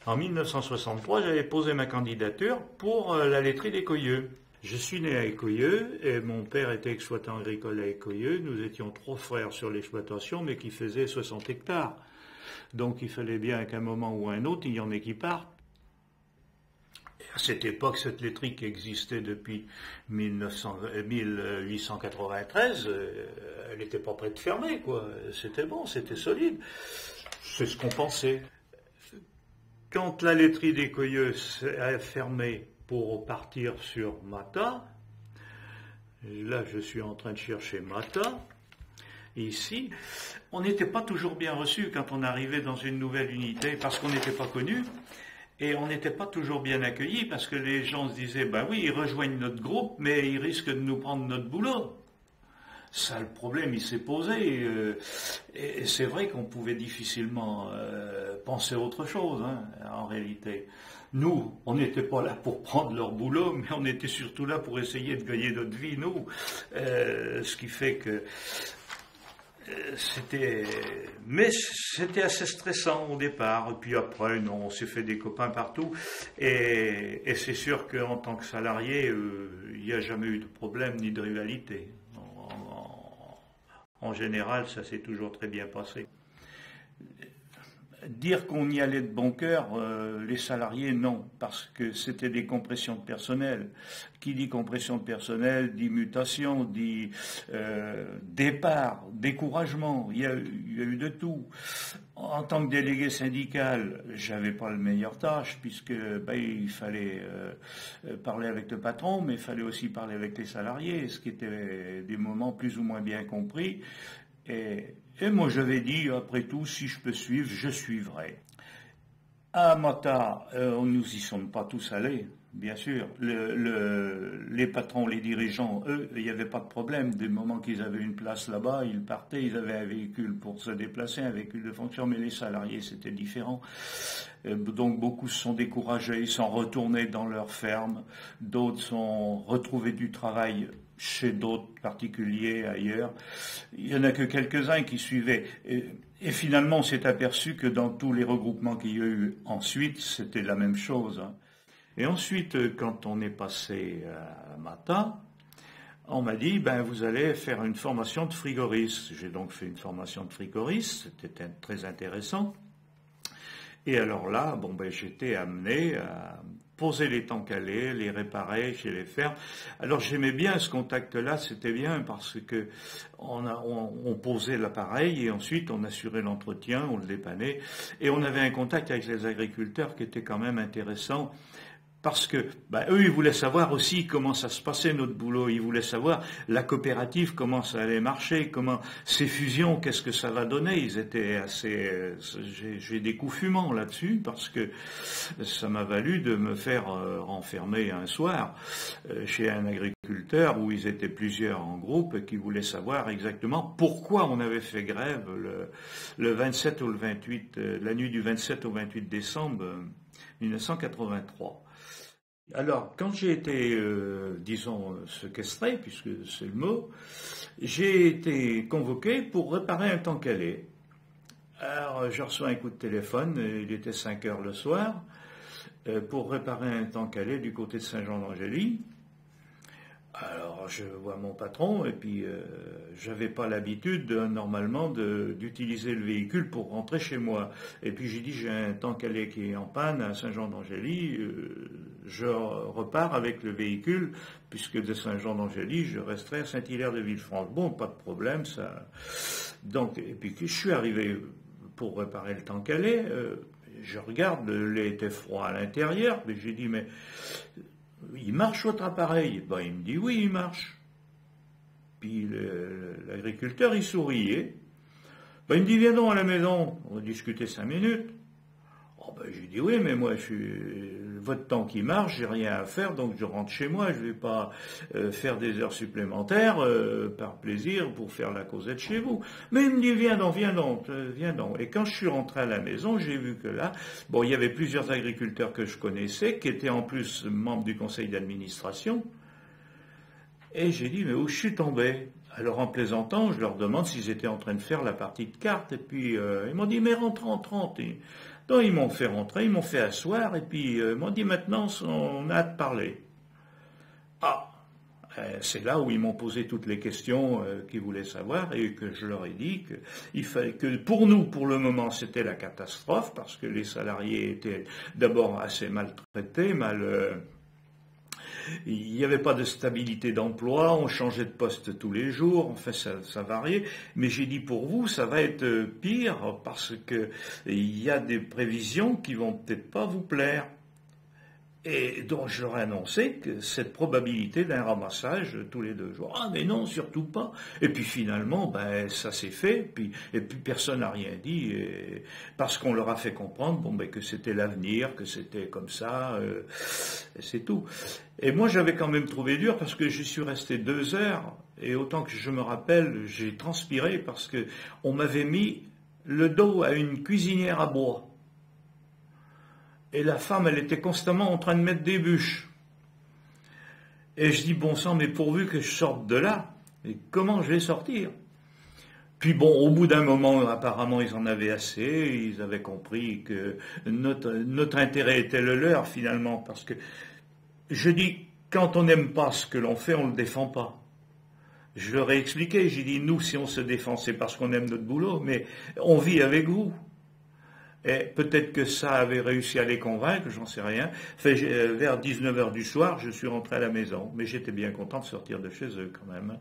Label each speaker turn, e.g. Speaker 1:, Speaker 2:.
Speaker 1: En 1963, j'avais posé ma candidature pour la laiterie d'Écoyeux. Je suis né à Écoyeux et mon père était exploitant agricole à Écoyeux. Nous étions 3 frères sur l'exploitation, mais qui faisaient 60 hectares. Donc il fallait bien qu'à un moment ou à un autre, il y en ait qui partent. Et à cette époque, cette laiterie qui existait depuis 1893, elle n'était pas prête de fermer, quoi. C'était bon, c'était solide. C'est ce qu'on pensait. Quand la laiterie d'Écoyeux a fermé pour partir sur Mata, là je suis en train de chercher Mata, ici, on n'était pas toujours bien reçu quand on arrivait dans une nouvelle unité parce qu'on n'était pas connu et on n'était pas toujours bien accueillis parce que les gens se disaient, ben oui, ils rejoignent notre groupe mais ils risquent de nous prendre notre boulot. Ça, le problème, il s'est posé. Et c'est vrai qu'on pouvait difficilement penser autre chose, hein, en réalité. Nous, on n'était pas là pour prendre leur boulot, mais on était surtout là pour essayer de gagner notre vie, nous. Ce qui fait que mais c'était assez stressant au départ. Et puis après, non, on s'est fait des copains partout. Et c'est sûr qu'en tant que salarié, il n'y a jamais eu de problème ni de rivalité. En général, ça s'est toujours très bien passé. Dire qu'on y allait de bon cœur, les salariés, non, parce que c'était des compressions de personnel. Qui dit compression de personnel, dit mutation, dit départ, découragement, il y a eu de tout. En tant que délégué syndical, j'avais pas le meilleur tâche, puisque il fallait parler avec le patron, mais il fallait aussi parler avec les salariés, ce qui était des moments plus ou moins bien compris. Et moi, j'avais dit, après tout, si je peux suivre, je suivrai. À Mata, nous y sommes pas tous allés, bien sûr. Les patrons, les dirigeants, eux, il n'y avait pas de problème. Dès le moment qu'ils avaient une place là-bas, ils partaient, ils avaient un véhicule pour se déplacer, un véhicule de fonction, mais les salariés, c'était différent. Donc beaucoup se sont découragés, ils sont retournés dans leur ferme, d'autres sont retrouvés du travail chez d'autres particuliers ailleurs. Il n'y en a que quelques-uns qui suivaient. Et finalement, on s'est aperçu que dans tous les regroupements qu'il y a eu ensuite, c'était la même chose. Et ensuite, quand on est passé à Mata, on m'a dit, vous allez faire une formation de frigoriste. J'ai donc fait une formation de frigoriste, c'était très intéressant. Et alors là, j'étais amené à poser les Tankhalais, les réparer chez les fermes. Alors j'aimais bien ce contact-là, c'était bien parce que on posait l'appareil et ensuite on assurait l'entretien, on le dépannait et on avait un contact avec les agriculteurs qui était quand même intéressant. Parce que eux, ils voulaient savoir aussi comment ça se passait notre boulot. Ils voulaient savoir la coopérative, comment ça allait marcher, comment ces fusions, qu'est-ce que ça va donner. Ils étaient assez. J'ai des coups fumants là-dessus parce que ça m'a valu de me faire enfermer un soir chez un agriculteur où ils étaient plusieurs en groupe qui voulaient savoir exactement pourquoi on avait fait grève le 27 ou le 28, la nuit du 27 au 28 décembre 1983. Alors, quand j'ai été, séquestré, puisque c'est le mot, j'ai été convoqué pour réparer un Tankhalais. Alors, je reçois un coup de téléphone, il était 5 heures le soir, pour réparer un Tankhalais du côté de Saint-Jean-d'Angély. Alors, je vois mon patron, et puis j'avais pas l'habitude, normalement, d'utiliser le véhicule pour rentrer chez moi. Et puis j'ai dit, j'ai un Tankhalais qui est en panne à Saint-Jean-d'Angély, je repars avec le véhicule, puisque de Saint-Jean-d'Angély, je resterai à Saint-Hilaire-de-Villefranche. Bon, pas de problème, ça. Donc, et puis je suis arrivé pour réparer le Tankhalais, je regarde, le lait était froid à l'intérieur, mais j'ai dit, mais il marche votre appareil? Il me dit, oui, il marche. Puis l'agriculteur, il souriait. Il me dit, viens donc à la maison, on va discuter 5 minutes. J'ai dit, oui, mais moi, votre temps qui marche, j'ai rien à faire, donc je rentre chez moi, je vais pas faire des heures supplémentaires par plaisir pour faire la causette chez vous. Mais il me dit, viens donc. Et quand je suis rentré à la maison, j'ai vu que là, il y avait plusieurs agriculteurs que je connaissais, qui étaient en plus membres du conseil d'administration. Et j'ai dit, mais où je suis tombé? Alors en plaisantant, je leur demande s'ils étaient en train de faire la partie de cartes, et puis ils m'ont dit mais rentre, rentre, rentre. Donc ils m'ont fait rentrer, ils m'ont fait asseoir, et puis ils m'ont dit maintenant on a hâte de parler. Ah, c'est là où ils m'ont posé toutes les questions qu'ils voulaient savoir, et que je leur ai dit qu'il fallait que pour nous, pour le moment, c'était la catastrophe, parce que les salariés étaient d'abord assez maltraités, il n'y avait pas de stabilité d'emploi, on changeait de poste tous les jours, enfin ça variait. Mais j'ai dit pour vous, ça va être pire parce que il y a des prévisions qui vont peut-être pas vous plaire. Et donc je leur ai annoncé que cette probabilité d'un ramassage tous les 2 jours. Ah mais non, surtout pas. Et puis finalement, ben ça s'est fait. Et puis personne n'a rien dit parce qu'on leur a fait comprendre, bon ben que c'était l'avenir, que c'était comme ça, et c'est tout. Et moi j'avais quand même trouvé dur parce que je suis resté 2 heures et autant que je me rappelle, j'ai transpiré parce que on m'avait mis le dos à une cuisinière à bois. Et la femme, elle était constamment en train de mettre des bûches. Et je dis, bon sang, mais pourvu que je sorte de là, et comment je vais sortir? Puis bon, au bout d'un moment, apparemment, ils en avaient assez, ils avaient compris que notre intérêt était le leur, finalement, parce que, je dis, quand on n'aime pas ce que l'on fait, on ne le défend pas. Je leur ai expliqué, j'ai dit, nous, si on se défend, c'est parce qu'on aime notre boulot, mais on vit avec vous. Et peut-être que ça avait réussi à les convaincre, j'en sais rien. Vers 19 heures du soir, je suis rentré à la maison. Mais j'étais bien content de sortir de chez eux quand même.